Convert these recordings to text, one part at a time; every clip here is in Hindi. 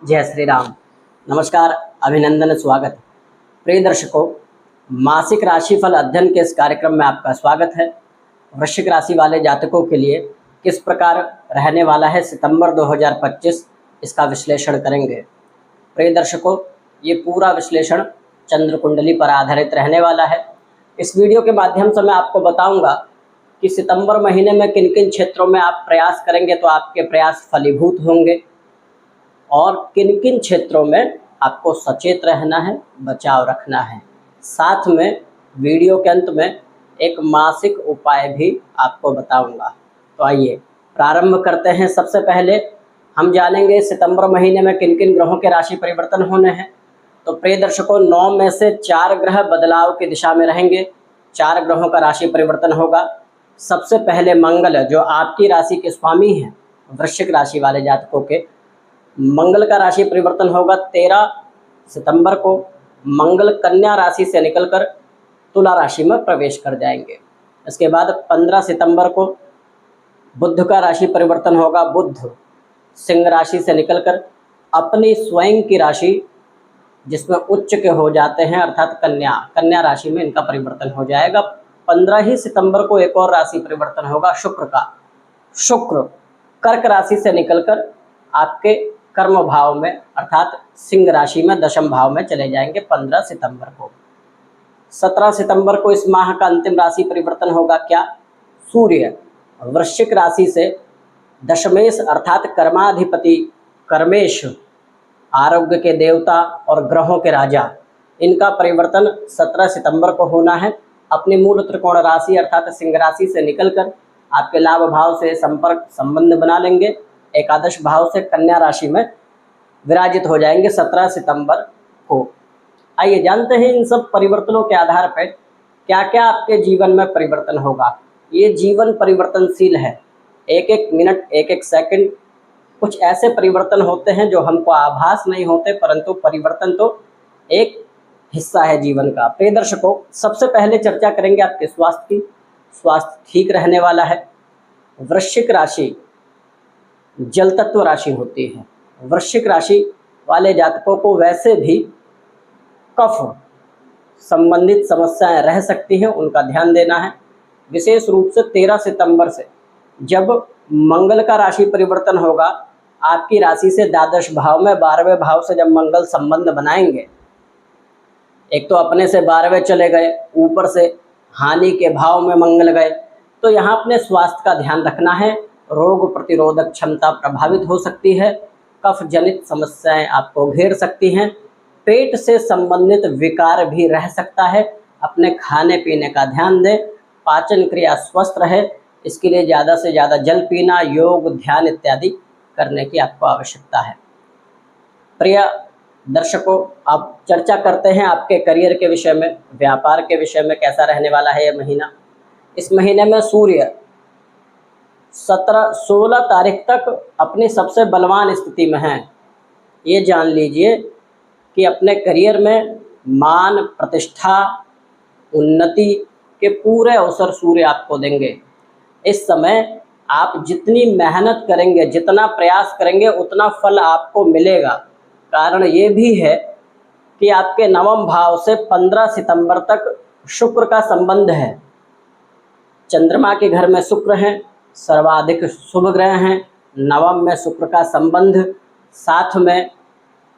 जय श्री राम। नमस्कार, अभिनंदन, स्वागत। प्रिय दर्शकों, मासिक राशिफल अध्ययन के इस कार्यक्रम में आपका स्वागत है। वृश्चिक राशि वाले जातकों के लिए किस प्रकार रहने वाला है सितंबर 2025, इसका विश्लेषण करेंगे। प्रिय दर्शकों, ये पूरा विश्लेषण चंद्र कुंडली पर आधारित रहने वाला है। इस वीडियो के माध्यम से मैं आपको बताऊंगा कि सितंबर महीने में किन किन क्षेत्रों में आप प्रयास करेंगे तो आपके प्रयास फलीभूत होंगे और किन किन क्षेत्रों में आपको सचेत रहना है, बचाव रखना है। साथ में वीडियो के अंत में एक मासिक उपाय भी आपको बताऊंगा। तो आइए प्रारंभ करते हैं। सबसे पहले हम जानेंगे सितंबर महीने में किन किन ग्रहों के राशि परिवर्तन होने हैं। तो प्रिय दर्शकों, 9 में से 4 ग्रह बदलाव की दिशा में रहेंगे। 4 ग्रहों का राशि परिवर्तन होगा। सबसे पहले मंगल, जो आपकी राशि के स्वामी हैं, वृश्चिक राशि वाले जातकों के मंगल का राशि परिवर्तन होगा। 13 सितंबर को मंगल कन्या राशि से निकलकर तुला राशि में प्रवेश कर जाएंगे। इसके बाद 15 सितंबर को बुध का राशि परिवर्तन होगा। बुध सिंह राशि से निकलकर अपनी स्वयं की राशि, जिसमें उच्च के हो जाते हैं, अर्थात कन्या राशि में इनका परिवर्तन हो जाएगा। 15 ही सितंबर को एक और राशि परिवर्तन होगा शुक्र का। शुक्र कर्क राशि से निकलकर आपके कर्म भाव में, अर्थात सिंह राशि में दशम भाव में चले जाएंगे 15 सितंबर को। 17 सितंबर को इस माह का अंतिम राशि परिवर्तन होगा। क्या? सूर्य वृश्चिक राशि से दशमेश, अर्थात कर्माधिपति, कर्मेश, आरोग्य के देवता और ग्रहों के राजा, इनका परिवर्तन 17 सितंबर को होना है। अपनी मूल त्रिकोण राशि अर्थात सिंह राशि से निकलकर आपके लाभ भाव से संपर्क संबंध बना लेंगे। एकादश भाव से कन्या राशि में विराजित हो जाएंगे 17 सितंबर को। आइए जानते हैं इन सब परिवर्तनों के आधार पर क्या क्या आपके जीवन में परिवर्तन होगा। ये जीवन परिवर्तनशील है। एक एक मिनट, एक एक सेकंड कुछ ऐसे परिवर्तन होते हैं जो हमको आभास नहीं होते, परंतु परिवर्तन तो एक हिस्सा है जीवन का। प्रिय दर्शकों, सबसे पहले चर्चा करेंगे आपके स्वास्थ्य की। स्वास्थ्य ठीक रहने वाला है। वृश्चिक राशि जल तत्व राशि होती है। वृश्चिक राशि वाले जातकों को वैसे भी कफ संबंधित समस्याएं रह सकती हैं, उनका ध्यान देना है। विशेष रूप से 13 सितंबर से जब मंगल का राशि परिवर्तन होगा, आपकी राशि से द्वादश भाव में 12वें भाव से जब मंगल संबंध बनाएंगे, एक तो अपने से 12वें चले गए, ऊपर से हानि के भाव में मंगल गए, तो यहाँ अपने स्वास्थ्य का ध्यान रखना है। रोग प्रतिरोधक क्षमता प्रभावित हो सकती है। कफ जनित समस्याएं आपको घेर सकती हैं। पेट से संबंधित विकार भी रह सकता है। अपने खाने पीने का ध्यान दें। पाचन क्रिया स्वस्थ रहे, इसके लिए ज़्यादा से ज़्यादा जल पीना, योग, ध्यान इत्यादि करने की आपको आवश्यकता है। प्रिय दर्शकों, अब चर्चा करते हैं आपके करियर के विषय में, व्यापार के विषय में कैसा रहने वाला है यह महीना। इस महीने में सूर्य 16 तारीख तक अपनी सबसे बलवान स्थिति में हैं। ये जान लीजिए कि अपने करियर में मान, प्रतिष्ठा, उन्नति के पूरे अवसर सूर्य आपको देंगे। इस समय आप जितनी मेहनत करेंगे, जितना प्रयास करेंगे, उतना फल आपको मिलेगा। कारण ये भी है कि आपके नवम भाव से 15 सितंबर तक शुक्र का संबंध है। चंद्रमा के घर में शुक्र हैं, सर्वाधिक शुभ ग्रह हैं। नवम में शुक्र का संबंध, साथ में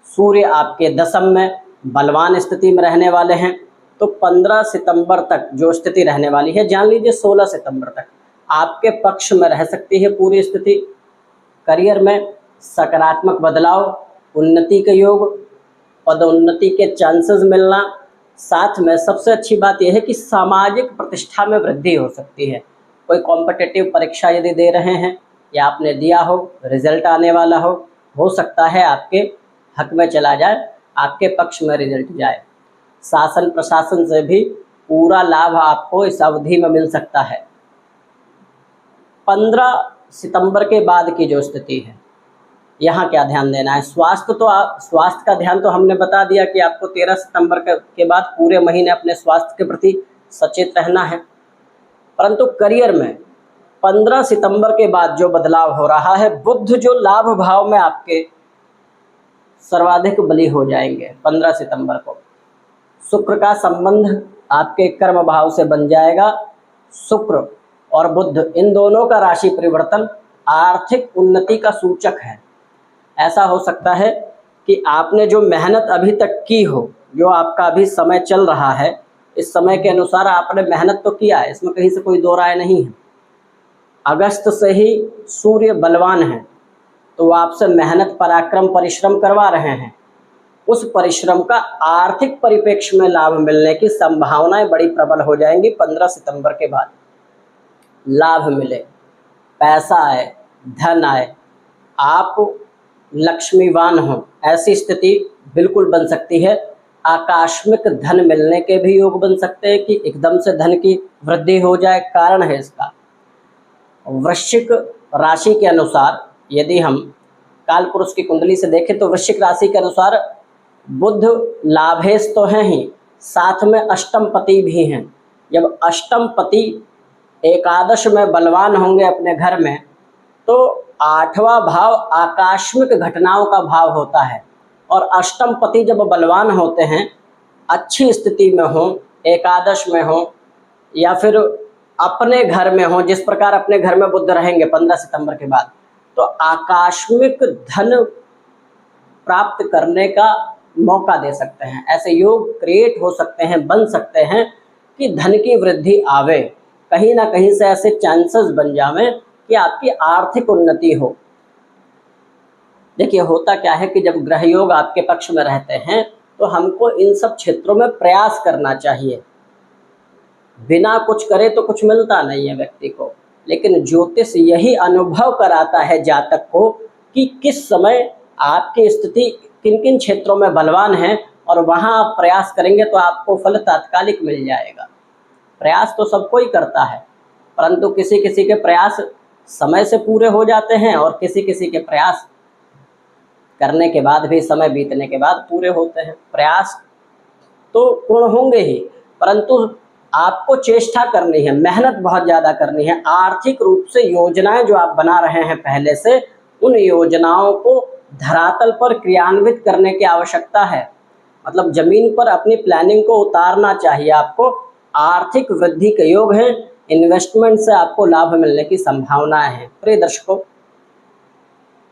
सूर्य आपके दशम में बलवान स्थिति में रहने वाले हैं। तो 15 सितंबर तक जो स्थिति रहने वाली है, जान लीजिए 16 सितंबर तक आपके पक्ष में रह सकती है पूरी स्थिति। करियर में सकारात्मक बदलाव, उन्नति के योग, पदोन्नति के चांसेस मिलना, साथ में सबसे अच्छी बात यह है कि सामाजिक प्रतिष्ठा में वृद्धि हो सकती है। कोई कॉम्पिटिटिव परीक्षा यदि दे रहे हैं या आपने दिया हो, रिजल्ट आने वाला हो सकता है आपके हक में चला जाए, आपके पक्ष में रिजल्ट जाए। शासन प्रशासन से भी पूरा लाभ आपको इस अवधि में मिल सकता है। 15 सितंबर के बाद की जो स्थिति है, यहाँ क्या ध्यान देना है। स्वास्थ्य का ध्यान तो हमने बता दिया कि आपको 13 सितंबर के बाद पूरे महीने अपने स्वास्थ्य के प्रति सचेत रहना है। परंतु करियर में 15 सितंबर के बाद जो बदलाव हो रहा है, बुध जो लाभ भाव में आपके सर्वाधिक बली हो जाएंगे 15 सितंबर को। शुक्र का संबंध आपके कर्म भाव से बन जाएगा। शुक्र और बुध इन दोनों का राशि परिवर्तन आर्थिक उन्नति का सूचक है। ऐसा हो सकता है कि आपने जो मेहनत अभी तक की हो, जो आपका अभी समय चल रहा है, इस समय के अनुसार आपने मेहनत तो किया है, इसमें कहीं से कोई दो राय नहीं है। अगस्त से ही सूर्य बलवान है, तो वो आपसे मेहनत, पराक्रम, परिश्रम करवा रहे हैं। उस परिश्रम का आर्थिक परिप्रेक्ष्य में लाभ मिलने की संभावनाएं बड़ी प्रबल हो जाएंगी 15 सितंबर के बाद। लाभ मिले, पैसा आए, धन आए, आप लक्ष्मीवान हो, ऐसी स्थिति बिल्कुल बन सकती है। आकस्मिक धन मिलने के भी योग बन सकते हैं कि एकदम से धन की वृद्धि हो जाए। कारण है इसका वृश्चिक राशि के अनुसार, यदि हम काल पुरुष की कुंडली से देखें तो वृश्चिक राशि के अनुसार बुध लाभेश तो हैं ही, साथ में अष्टम पति भी हैं। जब अष्टम पति एकादश में बलवान होंगे अपने घर में, तो 8वां भाव आकस्मिक घटनाओं का भाव होता है। और अष्टम पति जब बलवान होते हैं, अच्छी स्थिति में हो, एकादश में हो या फिर अपने घर में हो, जिस प्रकार अपने घर में बुध रहेंगे 15 सितंबर के बाद, तो आकस्मिक धन प्राप्त करने का मौका दे सकते हैं। ऐसे योग क्रिएट हो सकते हैं, बन सकते हैं कि धन की वृद्धि आवे। कहीं ना कहीं से ऐसे चांसेस बन जावे कि आपकी आर्थिक उन्नति हो। देखिए, होता क्या है कि जब ग्रह योग आपके पक्ष में रहते हैं तो हमको इन सब क्षेत्रों में प्रयास करना चाहिए। बिना कुछ करे तो कुछ मिलता नहीं है व्यक्ति को, लेकिन ज्योतिष यही अनुभव कराता है जातक को कि किस समय आपकी स्थिति किन किन क्षेत्रों में बलवान है, और वहां आप प्रयास करेंगे तो आपको फल तात्कालिक मिल जाएगा। प्रयास तो सबको ही करता है, परंतु किसी किसी के प्रयास समय से पूरे हो जाते हैं और किसी किसी के प्रयास करने के बाद भी, समय बीतने के बाद पूरे होते हैं। प्रयास तो पूर्ण होंगे ही, परंतु आपको चेष्टा करनी है, मेहनत बहुत ज़्यादा करनी है। आर्थिक रूप से योजनाएं जो आप बना रहे हैं पहले से, उन योजनाओं को धरातल पर क्रियान्वित करने की आवश्यकता है। मतलब जमीन पर अपनी प्लानिंग को उतारना चाहिए आपको। आर्थिक वृद्धि के योग हैं, इन्वेस्टमेंट से आपको लाभ मिलने की संभावनाएं हैं। प्रिय दर्शकों,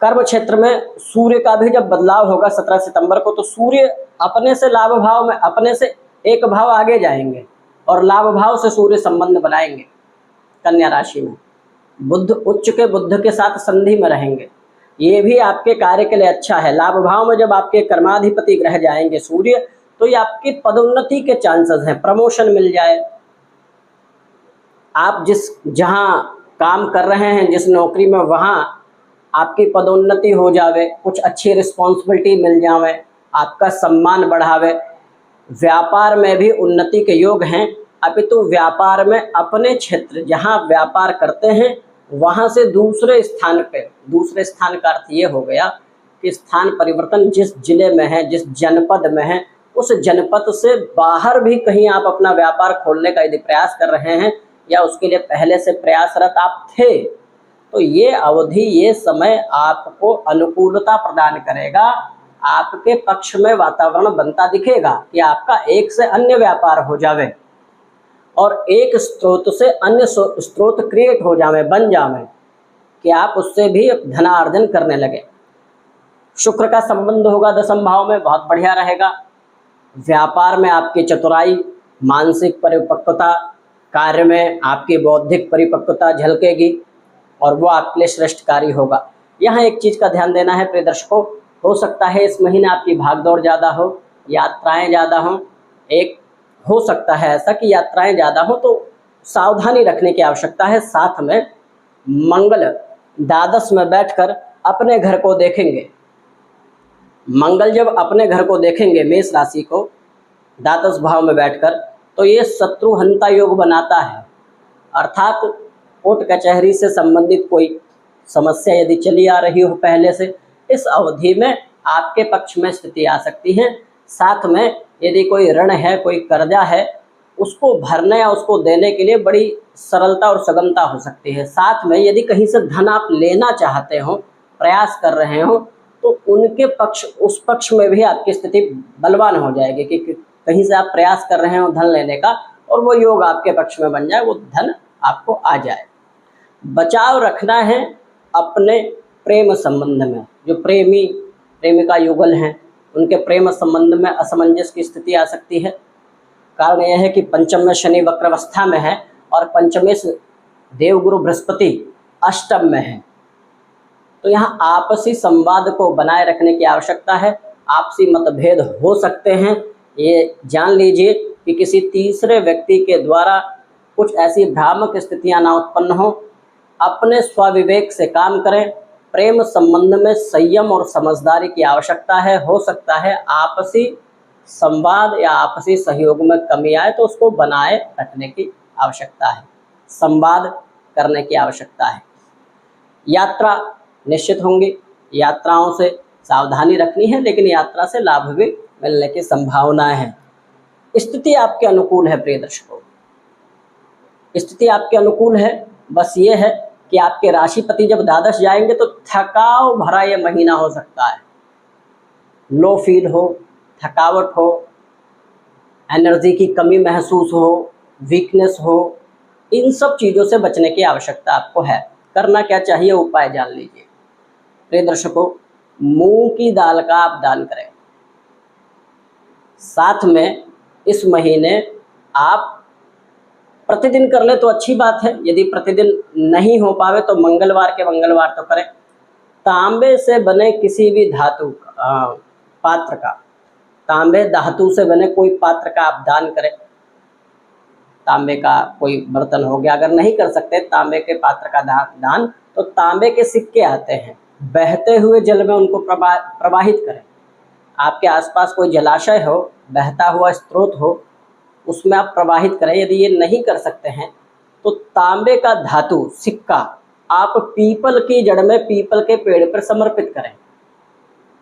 कर्म क्षेत्र में सूर्य का भी जब बदलाव होगा 17 सितंबर को, तो सूर्य अपने से लाभ भाव में, अपने से एक भाव आगे जाएंगे और लाभ भाव से सूर्य संबंध बनाएंगे कन्या राशि में। बुध उच्च के बुध के साथ संधि में रहेंगे, ये भी आपके कार्य के लिए अच्छा है। लाभ भाव में जब आपके कर्माधिपति ग्रह जाएंगे सूर्य, तो ये आपकी पदोन्नति के चांसेस हैं, प्रमोशन मिल जाए। आप जहां काम कर रहे हैं, जिस नौकरी में, वहां आपकी पदोन्नति हो जावे, कुछ अच्छी रिस्पॉन्सिबिलिटी मिल जावे, आपका सम्मान बढ़ावे। व्यापार में भी उन्नति के योग हैं, अपितु व्यापार में अपने क्षेत्र जहां व्यापार करते हैं वहां से दूसरे स्थान पे, दूसरे स्थान का अर्थ ये हो गया कि स्थान परिवर्तन, जिस जिले में है, जिस जनपद में है, उस जनपद से बाहर भी कहीं आप अपना व्यापार खोलने का यदि प्रयास कर रहे हैं या उसके लिए पहले से प्रयासरत आप थे, तो ये अवधि, ये समय आपको अनुकूलता प्रदान करेगा। आपके पक्ष में वातावरण बनता दिखेगा कि आपका एक से अन्य व्यापार हो जावे और एक स्रोत से अन्य स्रोत क्रिएट हो जावे, बन जावे, कि आप उससे भी धनार्जन करने लगे। शुक्र का संबंध होगा 10वें भाव में, बहुत बढ़िया रहेगा। व्यापार में आपकी चतुराई, मानसिक परिपक्वता, कार्य में आपकी बौद्धिक परिपक्वता झलकेगी और वो आपके लिए श्रेष्ठकारी होगा। यहाँ एक चीज़ का ध्यान देना है प्रिय दर्शकों, हो सकता है इस महीने आपकी भागदौड़ ज़्यादा हो, यात्राएं ज़्यादा हों। एक हो सकता है ऐसा कि यात्राएं ज़्यादा हो, तो सावधानी रखने की आवश्यकता है। साथ में मंगल द्वादश में बैठकर अपने घर को देखेंगे। मंगल जब अपने घर को देखेंगे, मेष राशि को, द्वादश भाव में बैठकर, तो ये शत्रुहंता योग बनाता है। अर्थात कोर्ट कचहरी से संबंधित कोई समस्या यदि चली आ रही हो पहले से, इस अवधि में आपके पक्ष में स्थिति आ सकती है। साथ में यदि कोई ऋण है, कोई कर्जा है, उसको भरने या उसको देने के लिए बड़ी सरलता और सुगमता हो सकती है। साथ में यदि कहीं से धन आप लेना चाहते हो, प्रयास कर रहे हो, तो उनके पक्ष, उस पक्ष में भी आपकी स्थिति बलवान हो जाएगी कि कहीं से आप प्रयास कर रहे हो धन लेने का और वो योग आपके पक्ष में बन जाए, वो धन आपको आ जाए। बचाव रखना है अपने प्रेम संबंध में। जो प्रेमी प्रेमिका युगल हैं उनके प्रेम संबंध में असमंजस की स्थिति आ सकती है। कारण यह है कि पंचम में शनि वक्रावस्था में है और पंचमेश देवगुरु बृहस्पति अष्टम में है। तो यहाँ आपसी संवाद को बनाए रखने की आवश्यकता है। आपसी मतभेद हो सकते हैं, ये जान लीजिए कि किसी तीसरे व्यक्ति के द्वारा कुछ ऐसी भ्रामक स्थितियां ना उत्पन्न हो। अपने स्वविवेक से काम करें। प्रेम संबंध में संयम और समझदारी की आवश्यकता है। हो सकता है आपसी संवाद या आपसी सहयोग में कमी आए, तो उसको बनाए रखने की आवश्यकता है, संवाद करने की आवश्यकता है। यात्रा निश्चित होंगी, यात्राओं से सावधानी रखनी है, लेकिन यात्रा से लाभ भी मिलने की संभावनाएं हैं। स्थिति आपके अनुकूल है प्रिय दर्शकों, स्थिति आपके अनुकूल है। बस ये है कि आपके राशिपति जब द्वादश जाएंगे तो थकाव भरा ये महीना हो सकता है। लो फील हो, थकावट हो, एनर्जी की कमी महसूस हो, वीकनेस हो, इन सब चीज़ों से बचने की आवश्यकता आपको है। करना क्या चाहिए, उपाय जान लीजिए प्रिय दर्शकों। मूंग की दाल का आप दान करें। साथ में इस महीने आप प्रतिदिन कर ले तो अच्छी बात है। यदि प्रतिदिन नहीं हो पावे तो मंगलवार के मंगलवार तो करें। तांबे से बने किसी भी धातु पात्र का, तांबे धातु से बने कोई पात्र का आप दान करें। तांबे का कोई बर्तन हो गया, अगर नहीं कर सकते तांबे के पात्र का दान, तो तांबे के सिक्के आते हैं, बहते हुए जल में उनको प्रवाहित करें। आपके आसपास कोई जलाशय हो, बहता हुआ स्रोत हो, उसमें आप प्रवाहित करें। यदि ये नहीं कर सकते हैं तो तांबे का धातु सिक्का आप पीपल की जड़ में, पीपल के पेड़ पर समर्पित करें,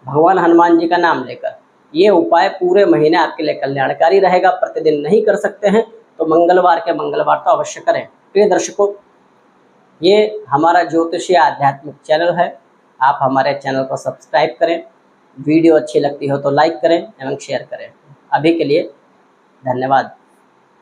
भगवान हनुमान जी का नाम लेकर। ये उपाय पूरे महीने आपके लिए कल्याणकारी रहेगा। प्रतिदिन नहीं कर सकते हैं तो मंगलवार के मंगलवार तो अवश्य करें। प्रिय दर्शकों, ये हमारा ज्योतिषीय आध्यात्मिक चैनल है। आप हमारे चैनल को सब्सक्राइब करें। वीडियो अच्छी लगती हो तो लाइक करें एवं शेयर करें। अभी के लिए धन्यवाद।